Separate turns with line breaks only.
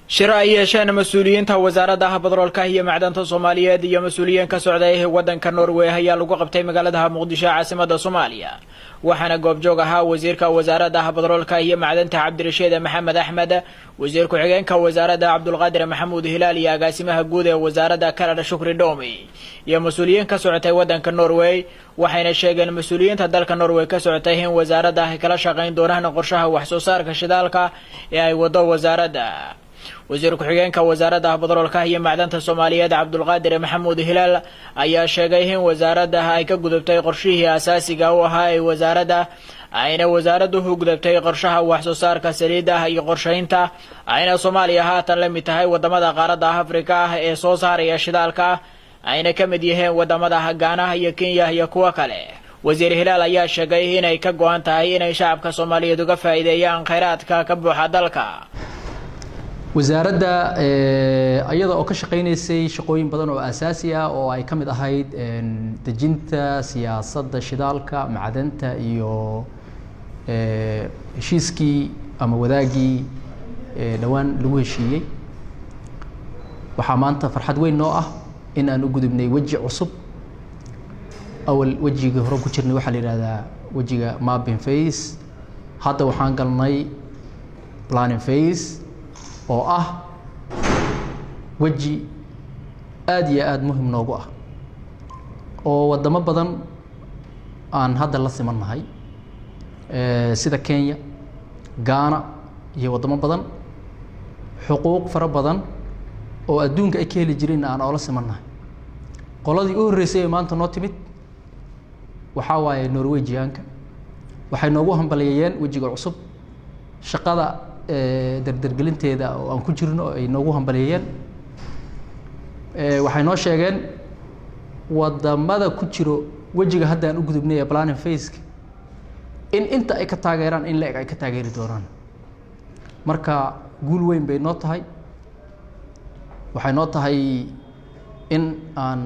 shir ay yeesheen mas'uuliyiinta wasaaradda batroolka iyo macdanta Soomaaliyeed iyo mas'uuliyiin ka socday waddanka Norway ayaa lagu qabtay magaalada Muqdisho caasimadda Soomaaliya waxaana goobjoog ahaa wasiirka wasaaradda batroolka iyo macdanta Cabdirashiid Maxamed Axmed wasiir ku xigeenka wasaaradda Cabdulqaadir Maxamuud Hilaal iyo agaasimaha guud ee wasaaradda Kanada Shukri Doomi iyo mas'uuliyiin ka socday waddanka Norway waxayna sheegeen mas'uuliyiinta dalka Norway ka socday in wasaaradda ay kala shaqeyn doonaan qorshaha wax soo saarka shidaalka ee ay wado wasaaradda wasiir ku xigeenka wasaaradda batroolka iyo macdanta Soomaaliyeed Cabdulqaadir Maxamuud Hilaal ayaa sheegay in wasaaradda ay ka gudubtay qorshihii asaasiga u ahaa ee wasaaradda ayna wasaaraddu u gudubtay qorshaha wax soo saarka saliidda iyo qorsheynta ayna Soomaaliya haatan la mid tahay wadamada qaaradda Afrika ee soo saaraya shidaalka ayna ka mid yihiin wadamada Ghana iyo Kenya iyo kuwa kale wasiir Hilaal ayaa sheegay in ay ka go'an tahay in shacabka Soomaaliyeed uga faa'iideeyaan kheyraadka ka buuxa dalka
wasaaradda ayada oo ka shaqeynaysay shaqooyin badan oo asaasi ah oo ay kamid ahayd dejinta siyaasadda shidaalka macdanta iyo heshiiskii ama wadaagii dhawaan lagu heshiiyey waxaa maanta farxad weyn noo ah in aan u gudubnay waji cusub awal wajiga hore ku jirnay waxa la yiraahdaa wajiga mapping phase hadda waxaan galnay planning phase oo ah waji aad iyo aad muhiim noogu ah oo wadamo badan aan hadda la simanahay sida Kenya Ghana iyo wadamo badan xuquuq fara badan oo adduunka ay ka heli jireen aan oola simanahay qoladii u horeysay maanta noo timid waxa waaye Norwegianka waxay noogu hambalyeeyeen wajiga cusub shaqada dardargelinteeda oo aan ku jirno ay noogu hambalyeeyeen waxay noo sheegeen wadamada ku jiro wajiga hadda aan u gudubnay ee planning phase in inta ay ka taageeraan in leeg ay ka taageeri doonaan marka guul weyn bay noo tahay waxay noo tahay in aan